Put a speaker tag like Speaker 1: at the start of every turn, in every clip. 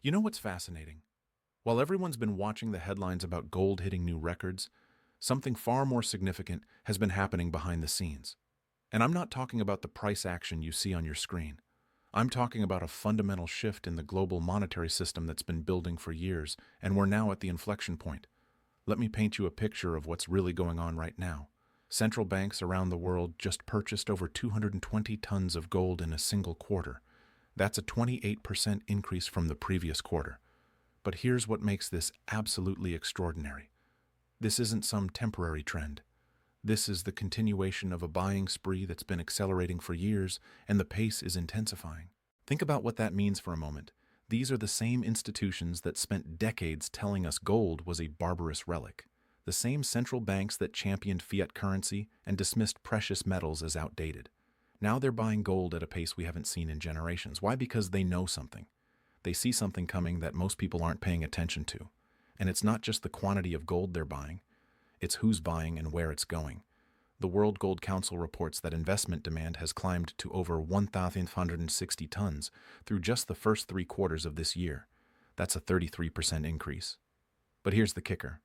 Speaker 1: You know what's fascinating? While everyone's been watching the headlines about gold hitting new records, something far more significant has been happening behind the scenes. And I'm not talking about the price action you see on your screen. I'm talking about a fundamental shift in the global monetary system that's been building for years, and we're now at the inflection point. Let me paint you a picture of what's really going on right now. Central banks around the world just purchased over 220 tons of gold in a single quarter. That's a 28% increase from the previous quarter. But here's what makes this absolutely extraordinary. This isn't some temporary trend. This is the continuation of a buying spree that's been accelerating for years, and the pace is intensifying. Think about what that means for a moment. These are the same institutions that spent decades telling us gold was a barbarous relic. The same central banks that championed fiat currency and dismissed precious metals as outdated. Now they're buying gold at a pace we haven't seen in generations. Why? Because they know something. They see something coming that most people aren't paying attention to. And it's not just the quantity of gold they're buying, it's who's buying and where it's going. The World Gold Council reports that investment demand has climbed to over 1,560 tons through just the first 3 quarters of this year. That's a 33% increase. But here's the kicker.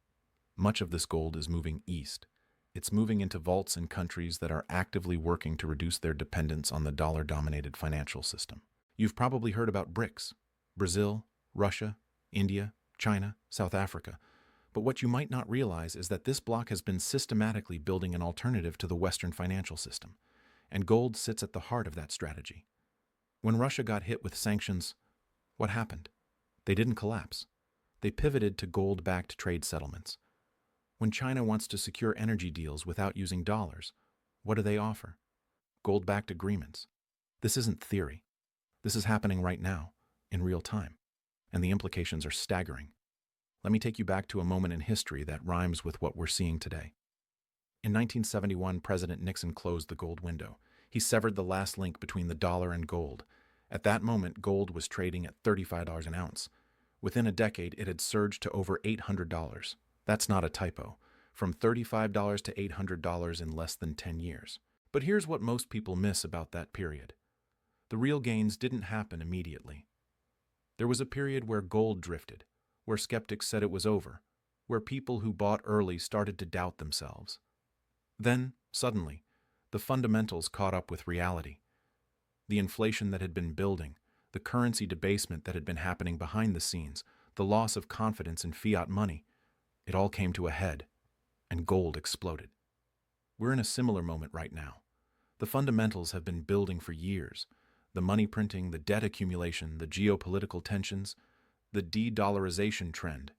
Speaker 1: Much of this gold is moving east. It's moving into vaults in countries that are actively working to reduce their dependence on the dollar-dominated financial system. You've probably heard about BRICS: Brazil, Russia, India, China, South Africa. But what you might not realize is that this bloc has been systematically building an alternative to the Western financial system, and gold sits at the heart of that strategy. When Russia got hit with sanctions, what happened? They didn't collapse. They pivoted to gold-backed trade settlements. When China wants to secure energy deals without using dollars, what do they offer? Gold-backed agreements. This isn't theory. This is happening right now, in real time, and the implications are staggering. Let me take you back to a moment in history that rhymes with what we're seeing today. In 1971, President Nixon closed the gold window. He severed the last link between the dollar and gold. At that moment, gold was trading at $35 an ounce. Within a decade, it had surged to over $800. That's not a typo. From $35 to $800 in less than 10 years. But here's what most people miss about that period. The real gains didn't happen immediately. There was a period where gold drifted, where skeptics said it was over, where people who bought early started to doubt themselves. Then, suddenly, the fundamentals caught up with reality. The inflation that had been building, the currency debasement that had been happening behind the scenes, the loss of confidence in fiat money, it all came to a head, and gold exploded. We're in a similar moment right now. The fundamentals have been building for years. The money printing, the debt accumulation, the geopolitical tensions, the de-dollarization trend.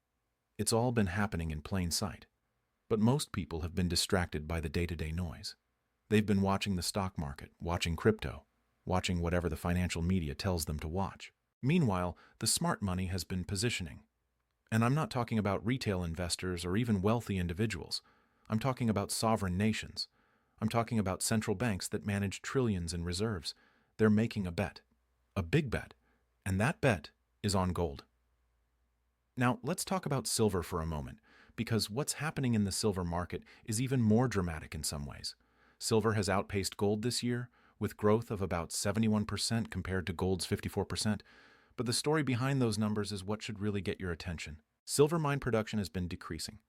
Speaker 1: It's all been happening in plain sight. But most people have been distracted by the day-to-day noise. They've been watching the stock market, watching crypto, watching whatever the financial media tells them to watch. Meanwhile, the smart money has been positioning. And I'm not talking about retail investors or even wealthy individuals. I'm talking about sovereign nations. I'm talking about central banks that manage trillions in reserves. They're making a bet, a big bet, and that bet is on gold. Now, let's talk about silver for a moment, because what's happening in the silver market is even more dramatic in some ways. Silver has outpaced gold this year, with growth of about 71% compared to gold's 54%. But the story behind those numbers is what should really get your attention. Silver mine production has been decreasing.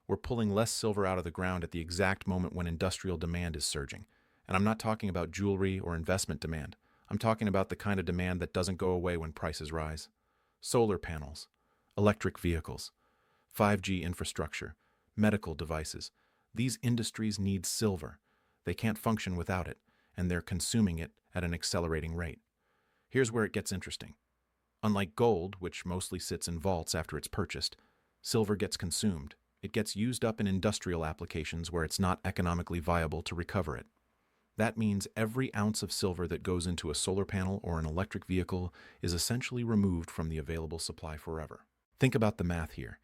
Speaker 1: We're pulling less silver out of the ground at the exact moment when industrial demand is surging. And I'm not talking about jewelry or investment demand. I'm talking about the kind of demand that doesn't go away when prices rise. Solar panels, electric vehicles, 5G infrastructure, medical devices. These industries need silver. They can't function without it, and they're consuming it at an accelerating rate. Here's where it gets interesting. Unlike gold, which mostly sits in vaults after it's purchased, silver gets consumed. It gets used up in industrial applications where it's not economically viable to recover it. That means every ounce of silver that goes into a solar panel or an electric vehicle is essentially removed from the available supply forever. Think about the math here.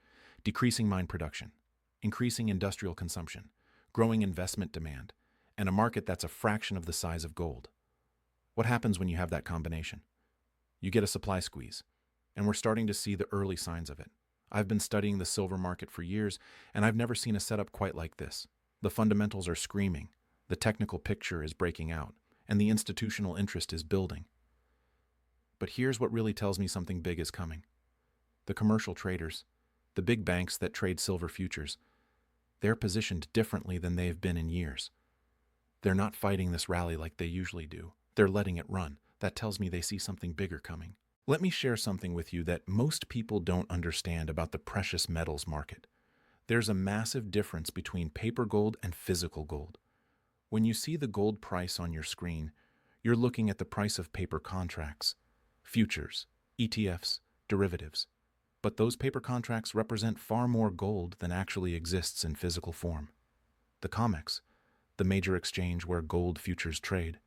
Speaker 1: Decreasing mine production, increasing industrial consumption, growing investment demand, and a market that's a fraction of the size of gold. What happens when you have that combination? You get a supply squeeze, and we're starting to see the early signs of it. I've been studying the silver market for years, and I've never seen a setup quite like this. The fundamentals are screaming, the technical picture is breaking out, and the institutional interest is building. But here's what really tells me something big is coming. The commercial traders, the big banks that trade silver futures, they're positioned differently than they've been in years. They're not fighting this rally like they usually do. They're letting it run. That tells me they see something bigger coming. Let me share something with you that most people don't understand about the precious metals market. There's a massive difference between paper gold and physical gold. When you see the gold price on your screen, you're looking at the price of paper contracts, futures, ETFs, derivatives. But those paper contracts represent far more gold than actually exists in physical form. The COMEX, the major exchange where gold futures trade,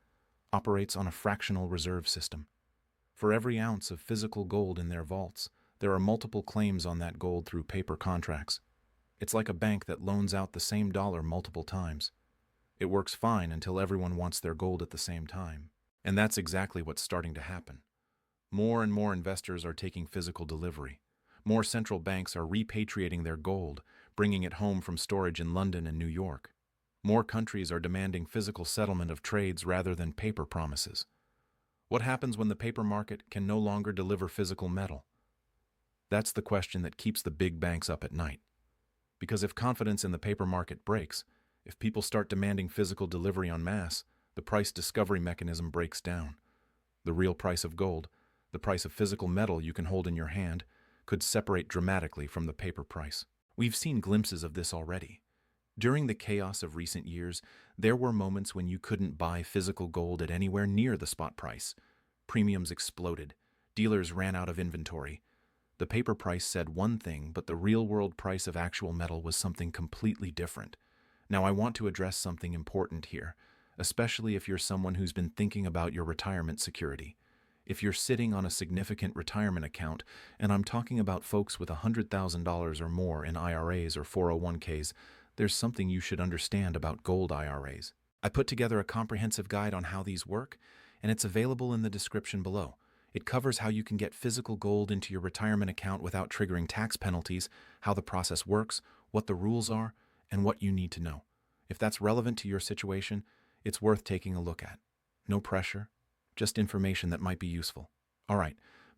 Speaker 1: operates on a fractional reserve system. For every ounce of physical gold in their vaults, there are multiple claims on that gold through paper contracts. It's like a bank that loans out the same dollar multiple times. It works fine until everyone wants their gold at the same time. And that's exactly what's starting to happen. More and more investors are taking physical delivery. More central banks are repatriating their gold, bringing it home from storage in London and New York. More countries are demanding physical settlement of trades rather than paper promises. What happens when the paper market can no longer deliver physical metal? That's the question that keeps the big banks up at night. Because if confidence in the paper market breaks, if people start demanding physical delivery en masse, the price discovery mechanism breaks down. The real price of gold, the price of physical metal you can hold in your hand, could separate dramatically from the paper price. We've seen glimpses of this already. During the chaos of recent years, there were moments when you couldn't buy physical gold at anywhere near the spot price. Premiums exploded. Dealers ran out of inventory. The paper price said one thing, but the real-world price of actual metal was something completely different. Now, I want to address something important here, especially if you're someone who's been thinking about your retirement security. If you're sitting on a significant retirement account, and I'm talking about folks with $100,000 or more in IRAs or 401ks, there's something you should understand about gold IRAs. I put together a comprehensive guide on how these work, and it's available in the description below. It covers how you can get physical gold into your retirement account without triggering tax penalties, how the process works, what the rules are, and what you need to know. If that's relevant to your situation, it's worth taking a look at. No pressure, just information that might be useful. All right,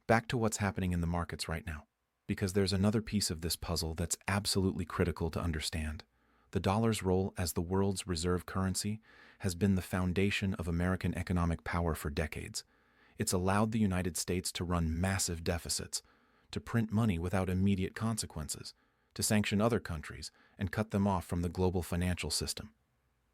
Speaker 1: back to what's happening in the markets right now, because there's another piece of this puzzle that's absolutely critical to understand. The dollar's role as the world's reserve currency has been the foundation of American economic power for decades. It's allowed the United States to run massive deficits, to print money without immediate consequences, to sanction other countries and cut them off from the global financial system.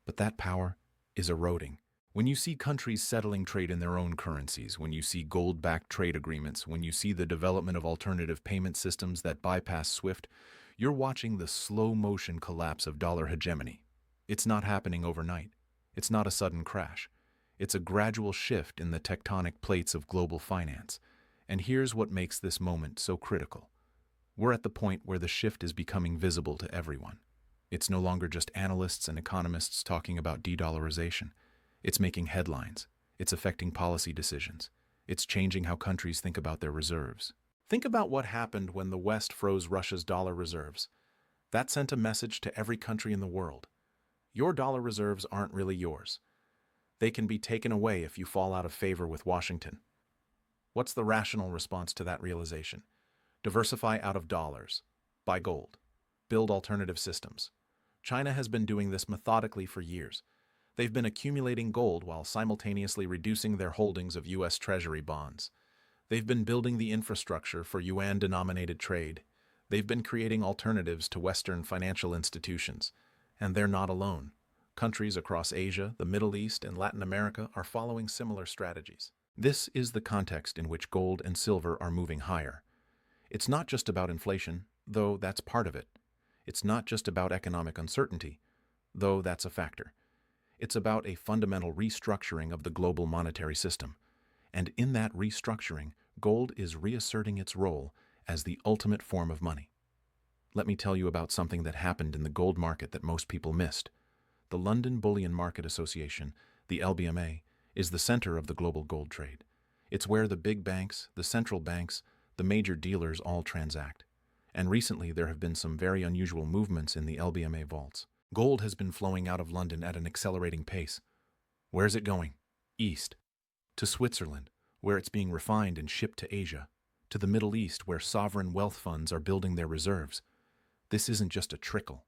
Speaker 1: But that power is eroding. When you see countries settling trade in their own currencies, when you see gold-backed trade agreements, when you see the development of alternative payment systems that bypass SWIFT, you're watching the slow-motion collapse of dollar hegemony. It's not happening overnight. It's not a sudden crash. It's a gradual shift in the tectonic plates of global finance. And here's what makes this moment so critical. We're at the point where the shift is becoming visible to everyone. It's no longer just analysts and economists talking about de-dollarization. It's making headlines. It's affecting policy decisions. It's changing how countries think about their reserves. Think about what happened when the West froze Russia's dollar reserves. That sent a message to every country in the world. Your dollar reserves aren't really yours. They can be taken away if you fall out of favor with Washington. What's the rational response to that realization? Diversify out of dollars. Buy gold. Build alternative systems. China has been doing this methodically for years. They've been accumulating gold while simultaneously reducing their holdings of U.S. Treasury bonds. They've been building the infrastructure for yuan-denominated trade. They've been creating alternatives to Western financial institutions. And they're not alone. Countries across Asia, the Middle East, and Latin America are following similar strategies. This is the context in which gold and silver are moving higher. It's not just about inflation, though that's part of it. It's not just about economic uncertainty, though that's a factor. It's about a fundamental restructuring of the global monetary system. And in that restructuring, gold is reasserting its role as the ultimate form of money. Let me tell you about something that happened in the gold market that most people missed. The London Bullion Market Association, the LBMA, is the center of the global gold trade. It's where the big banks, the central banks, the major dealers all transact. And recently there have been some very unusual movements in the LBMA vaults. Gold has been flowing out of London at an accelerating pace. Where's it going? East. To Switzerland, where it's being refined and shipped to Asia. to the Middle East where sovereign wealth funds are building their reserves. This isn't just a trickle.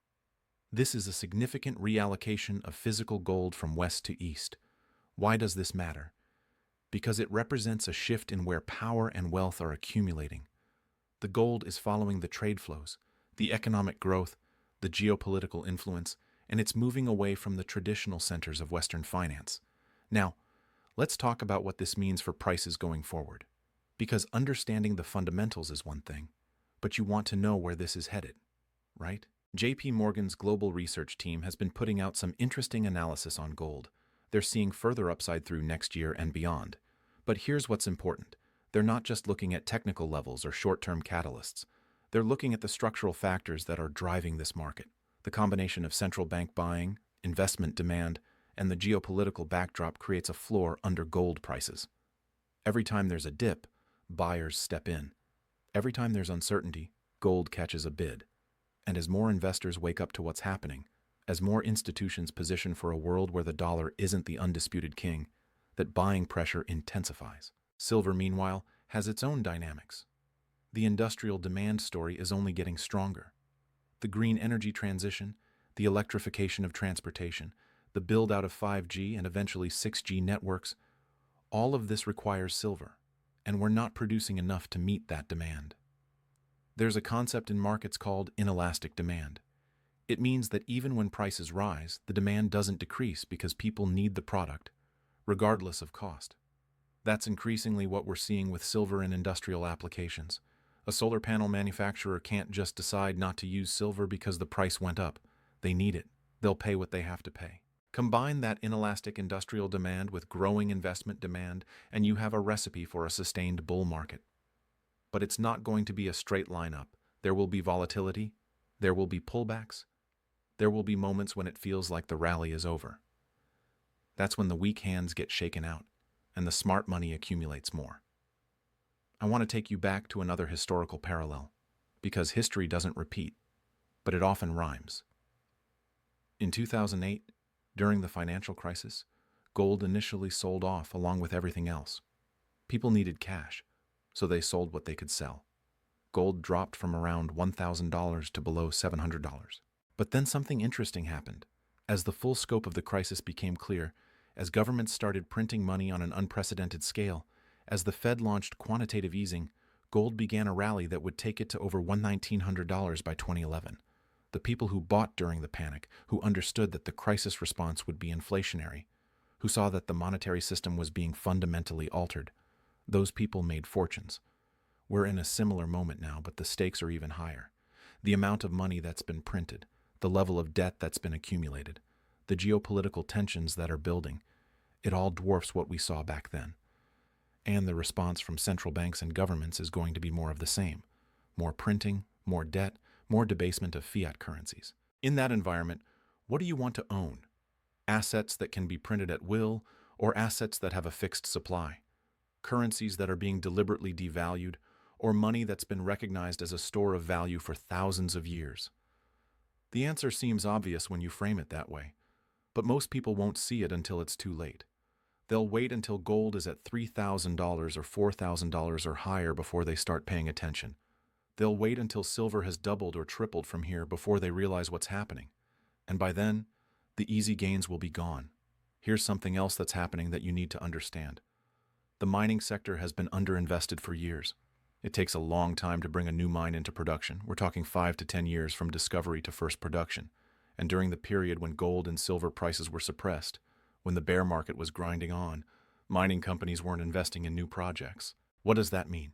Speaker 1: This is a significant reallocation of physical gold from west to east. Why does this matter? Because it represents a shift in where power and wealth are accumulating. The gold is following the trade flows, the economic growth, the geopolitical influence, and it's moving away from the traditional centers of Western finance. Now, let's talk about what this means for prices going forward. Because understanding the fundamentals is one thing, but you want to know where this is headed, right? JP Morgan's global research team has been putting out some interesting analysis on gold. They're seeing further upside through next year and beyond. But here's what's important. They're not just looking at technical levels or short-term catalysts. They're looking at the structural factors that are driving this market. The combination of central bank buying, investment demand, and the geopolitical backdrop creates a floor under gold prices. Every time there's a dip, buyers step in. Every time there's uncertainty, gold catches a bid. And as more investors wake up to what's happening, as more institutions position for a world where the dollar isn't the undisputed king, that buying pressure intensifies. Silver, meanwhile, has its own dynamics. The industrial demand story is only getting stronger. The green energy transition, the electrification of transportation, the build-out of 5G and eventually 6G networks, all of this requires silver, and we're not producing enough to meet that demand. There's a concept in markets called inelastic demand. It means that even when prices rise, the demand doesn't decrease because people need the product, regardless of cost. That's increasingly what we're seeing with silver in industrial applications. A solar panel manufacturer can't just decide not to use silver because the price went up. They need it. They'll pay what they have to pay. Combine that inelastic industrial demand with growing investment demand, and you have a recipe for a sustained bull market. But it's not going to be a straight line up. There will be volatility. There will be pullbacks. There will be moments when it feels like the rally is over. That's when the weak hands get shaken out, and the smart money accumulates more. I want to take you back to another historical parallel, because history doesn't repeat, but it often rhymes. In 2008, during the financial crisis, gold initially sold off along with everything else. People needed cash, so they sold what they could sell. Gold dropped from around $1,000 to below $700. But then something interesting happened. As the full scope of the crisis became clear, as governments started printing money on an unprecedented scale, as the Fed launched quantitative easing, gold began a rally that would take it to over $1,900 by 2011. The people who bought during the panic, who understood that the crisis response would be inflationary, who saw that the monetary system was being fundamentally altered, those people made fortunes. We're in a similar moment now, but the stakes are even higher. The amount of money that's been printed, the level of debt that's been accumulated, the geopolitical tensions that are building, it all dwarfs what we saw back then. And the response from central banks and governments is going to be more of the same. More printing, more debt, more debasement of fiat currencies. In that environment, what do you want to own? Assets that can be printed at will, or assets that have a fixed supply? Currencies that are being deliberately devalued, or money that's been recognized as a store of value for thousands of years? The answer seems obvious when you frame it that way, but most people won't see it until it's too late. They'll wait until gold is at $3,000 or $4,000 or higher before they start paying attention. They'll wait until silver has doubled or tripled from here before they realize what's happening. And by then, the easy gains will be gone. Here's something else that's happening that you need to understand. The mining sector has been underinvested for years. It takes a long time to bring a new mine into production. We're talking 5 to 10 years from discovery to first production. And during the period when gold and silver prices were suppressed, when the bear market was grinding on, mining companies weren't investing in new projects. What does that mean?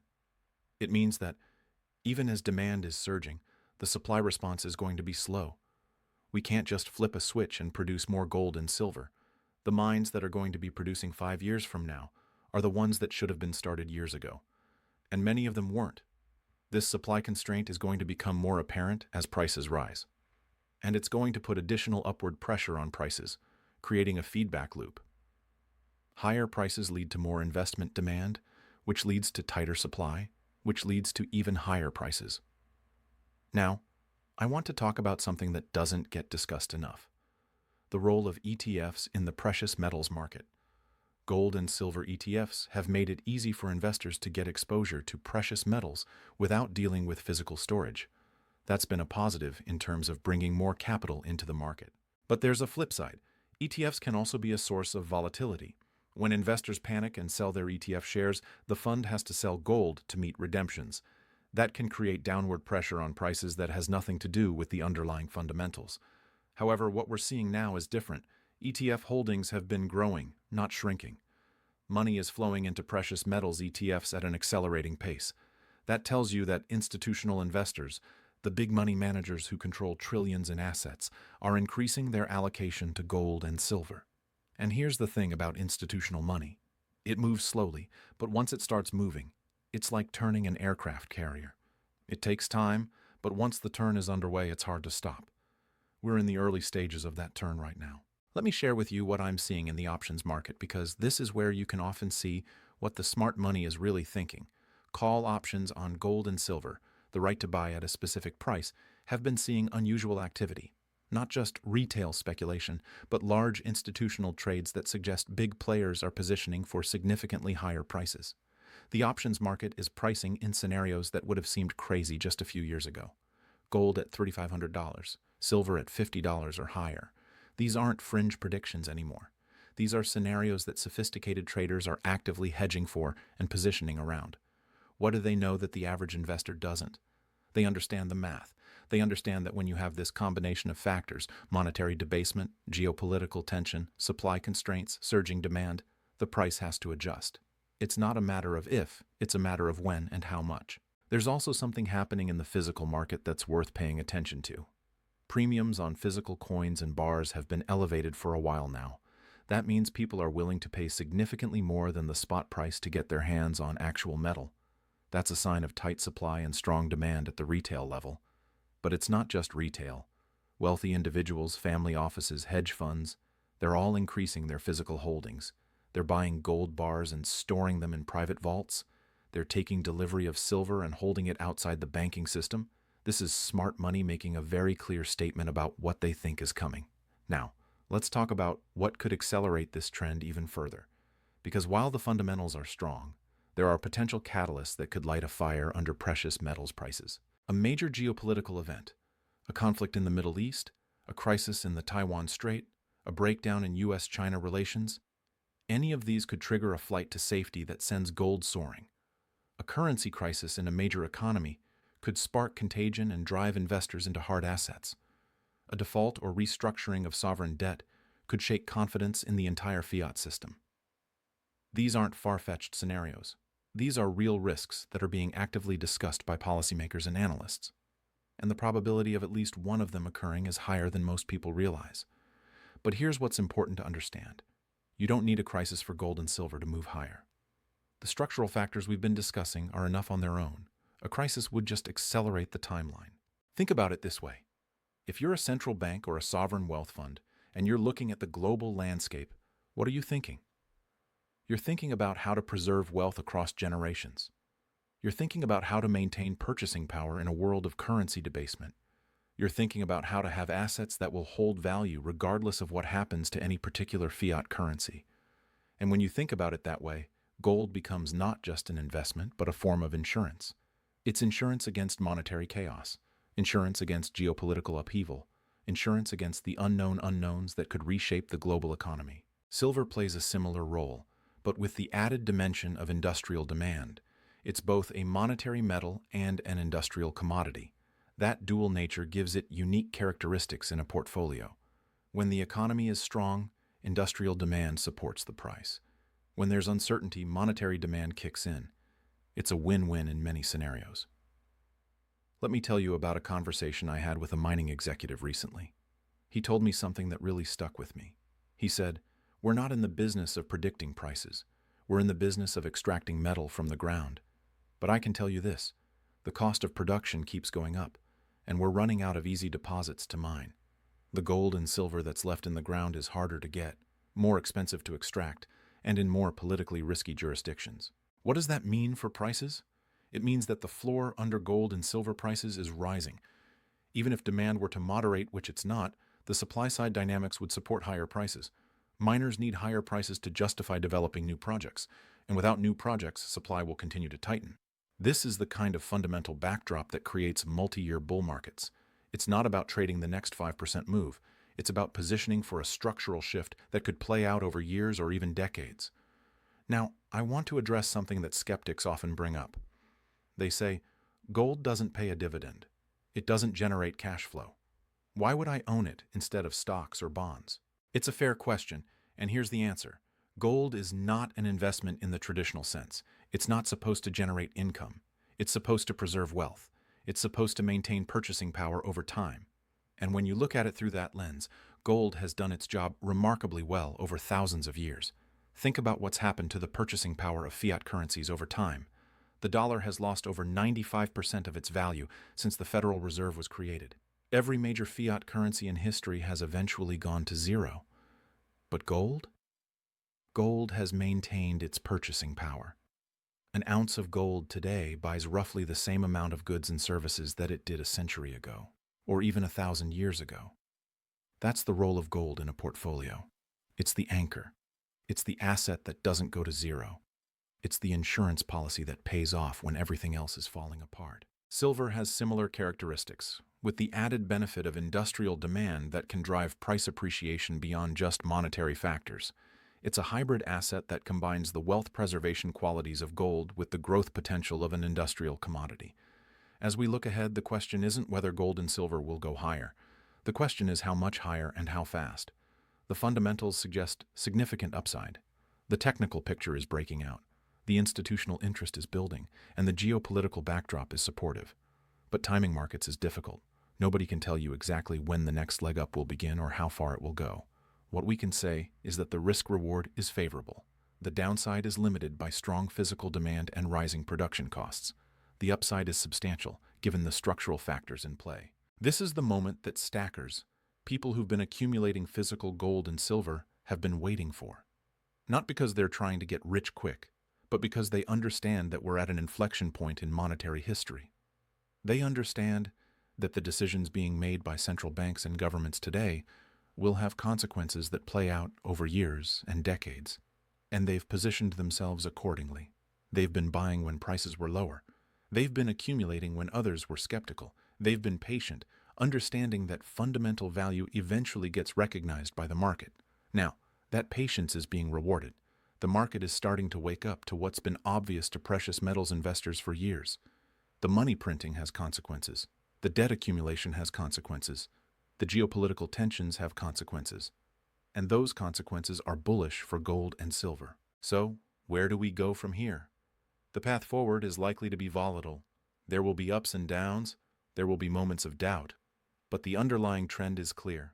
Speaker 1: It means that even as demand is surging, the supply response is going to be slow. We can't just flip a switch and produce more gold and silver. The mines that are going to be producing 5 years from now are the ones that should have been started years ago. And many of them weren't. This supply constraint is going to become more apparent as prices rise. And it's going to put additional upward pressure on prices, creating a feedback loop. Higher prices lead to more investment demand, which leads to tighter supply, which leads to even higher prices. Now, I want to talk about something that doesn't get discussed enough: the role of ETFs in the precious metals market. Gold and silver ETFs have made it easy for investors to get exposure to precious metals without dealing with physical storage. That's been a positive in terms of bringing more capital into the market. But there's a flip side. ETFs can also be a source of volatility. When investors panic and sell their ETF shares, the fund has to sell gold to meet redemptions. That can create downward pressure on prices that has nothing to do with the underlying fundamentals. However, what we're seeing now is different. ETF holdings have been growing, not shrinking. Money is flowing into precious metals ETFs at an accelerating pace. That tells you that institutional investors, the big money managers who control trillions in assets, are increasing their allocation to gold and silver. And here's the thing about institutional money. It moves slowly, but once it starts moving, it's like turning an aircraft carrier. It takes time, but once the turn is underway, it's hard to stop. We're in the early stages of that turn right now. Let me share with you what I'm seeing in the options market, because this is where you can often see what the smart money is really thinking. Call options on gold and silver, the right to buy at a specific price, have been seeing unusual activity. Not just retail speculation, but large institutional trades that suggest big players are positioning for significantly higher prices. The options market is pricing in scenarios that would have seemed crazy just a few years ago. Gold at $3,500, silver at $50 or higher. These aren't fringe predictions anymore. These are scenarios that sophisticated traders are actively hedging for and positioning around. What do they know that the average investor doesn't? They understand the math. They understand that when you have this combination of factors, monetary debasement, geopolitical tension, supply constraints, surging demand, the price has to adjust. It's not a matter of if, it's a matter of when and how much. There's also something happening in the physical market that's worth paying attention to. Premiums on physical coins and bars have been elevated for a while now. That means people are willing to pay significantly more than the spot price to get their hands on actual metal. That's a sign of tight supply and strong demand at the retail level. But it's not just retail. Wealthy individuals, family offices, hedge funds, they're all increasing their physical holdings. They're buying gold bars and storing them in private vaults. They're taking delivery of silver and holding it outside the banking system. This is smart money making a very clear statement about what they think is coming. Now, let's talk about what could accelerate this trend even further. Because while the fundamentals are strong, there are potential catalysts that could light a fire under precious metals prices. A major geopolitical event, a conflict in the Middle East, a crisis in the Taiwan Strait, a breakdown in U.S.-China relations, any of these could trigger a flight to safety that sends gold soaring. A currency crisis in a major economy could spark contagion and drive investors into hard assets. A default or restructuring of sovereign debt could shake confidence in the entire fiat system. These aren't far-fetched scenarios. These are real risks that are being actively discussed by policymakers and analysts, and the probability of at least one of them occurring is higher than most people realize. But here's what's important to understand. You don't need a crisis for gold and silver to move higher. The structural factors we've been discussing are enough on their own. A crisis would just accelerate the timeline. Think about it this way. If you're a central bank or a sovereign wealth fund, and you're looking at the global landscape, what are you thinking? You're thinking about how to preserve wealth across generations. You're thinking about how to maintain purchasing power in a world of currency debasement. You're thinking about how to have assets that will hold value regardless of what happens to any particular fiat currency. And when you think about it that way, gold becomes not just an investment, but a form of insurance. It's insurance against monetary chaos, insurance against geopolitical upheaval, insurance against the unknown unknowns that could reshape the global economy. Silver plays a similar role, but with the added dimension of industrial demand. It's both a monetary metal and an industrial commodity. That dual nature gives it unique characteristics in a portfolio. When the economy is strong, industrial demand supports the price. When there's uncertainty, monetary demand kicks in. It's a win-win in many scenarios. Let me tell you about a conversation I had with a mining executive recently. He told me something that really stuck with me. He said, "We're not in the business of predicting prices. We're in the business of extracting metal from the ground. But I can tell you this, the cost of production keeps going up, and we're running out of easy deposits to mine. The gold and silver that's left in the ground is harder to get, more expensive to extract, and in more politically risky jurisdictions." What does that mean for prices? It means that the floor under gold and silver prices is rising. Even if demand were to moderate, which it's not, the supply-side dynamics would support higher prices. Miners need higher prices to justify developing new projects, and without new projects, supply will continue to tighten. This is the kind of fundamental backdrop that creates multi-year bull markets. It's not about trading the next 5% move. It's about positioning for a structural shift that could play out over years or even decades. Now, I want to address something that skeptics often bring up. They say, gold doesn't pay a dividend. It doesn't generate cash flow. Why would I own it instead of stocks or bonds? It's a fair question, and here's the answer. Gold is not an investment in the traditional sense. It's not supposed to generate income. It's supposed to preserve wealth. It's supposed to maintain purchasing power over time. And when you look at it through that lens, gold has done its job remarkably well over thousands of years. Think about what's happened to the purchasing power of fiat currencies over time. The dollar has lost over 95% of its value since the Federal Reserve was created. Every major fiat currency in history has eventually gone to zero. But gold? Gold has maintained its purchasing power. An ounce of gold today buys roughly the same amount of goods and services that it did a century ago, or even 1,000 years ago. That's the role of gold in a portfolio. It's the anchor. It's the asset that doesn't go to zero. It's the insurance policy that pays off when everything else is falling apart. Silver has similar characteristics, with the added benefit of industrial demand that can drive price appreciation beyond just monetary factors. It's a hybrid asset that combines the wealth preservation qualities of gold with the growth potential of an industrial commodity. As we look ahead, the question isn't whether gold and silver will go higher. The question is how much higher and how fast. The fundamentals suggest significant upside. The technical picture is breaking out. The institutional interest is building, and the geopolitical backdrop is supportive. But timing markets is difficult. Nobody can tell you exactly when the next leg up will begin or how far it will go. What we can say is that the risk-reward is favorable. The downside is limited by strong physical demand and rising production costs. The upside is substantial, given the structural factors in play. This is the moment that stackers, people who've been accumulating physical gold and silver, have been waiting for. Not because they're trying to get rich quick, but because they understand that we're at an inflection point in monetary history. They understand that the decisions being made by central banks and governments today will have consequences that play out over years and decades, and they've positioned themselves accordingly. They've been buying when prices were lower. They've been accumulating when others were skeptical. They've been patient, understanding that fundamental value eventually gets recognized by the market. Now, that patience is being rewarded. The market is starting to wake up to what's been obvious to precious metals investors for years. The money printing has consequences. The debt accumulation has consequences. The geopolitical tensions have consequences. And those consequences are bullish for gold and silver. So, where do we go from here? The path forward is likely to be volatile. There will be ups and downs. There will be moments of doubt. But the underlying trend is clear.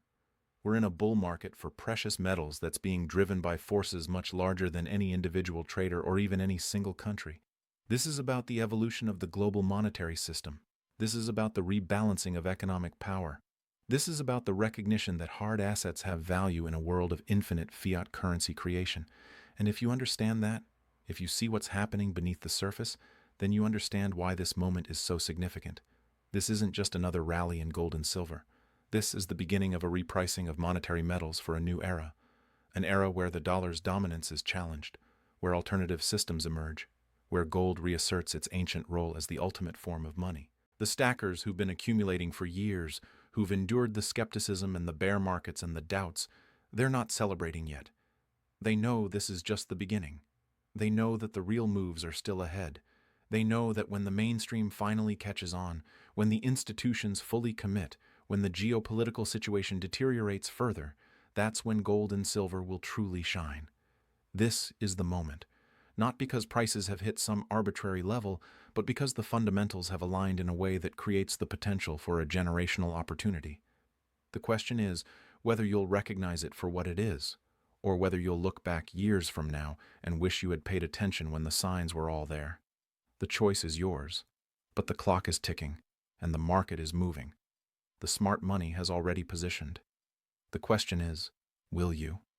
Speaker 1: We're in a bull market for precious metals that's being driven by forces much larger than any individual trader or even any single country. This is about the evolution of the global monetary system. This is about the rebalancing of economic power. This is about the recognition that hard assets have value in a world of infinite fiat currency creation. And if you understand that, if you see what's happening beneath the surface, then you understand why this moment is so significant. This isn't just another rally in gold and silver. This is the beginning of a repricing of monetary metals for a new era, an era where the dollar's dominance is challenged, where alternative systems emerge, where gold reasserts its ancient role as the ultimate form of money. The stackers who've been accumulating for years, who've endured the skepticism and the bear markets and the doubts, they're not celebrating yet. They know this is just the beginning. They know that the real moves are still ahead. They know that when the mainstream finally catches on, when the institutions fully commit, when the geopolitical situation deteriorates further, that's when gold and silver will truly shine. This is the moment. Not because prices have hit some arbitrary level, but because the fundamentals have aligned in a way that creates the potential for a generational opportunity. The question is whether you'll recognize it for what it is, or whether you'll look back years from now and wish you had paid attention when the signs were all there. The choice is yours, but the clock is ticking, and the market is moving. The smart money has already positioned. The question is, will you?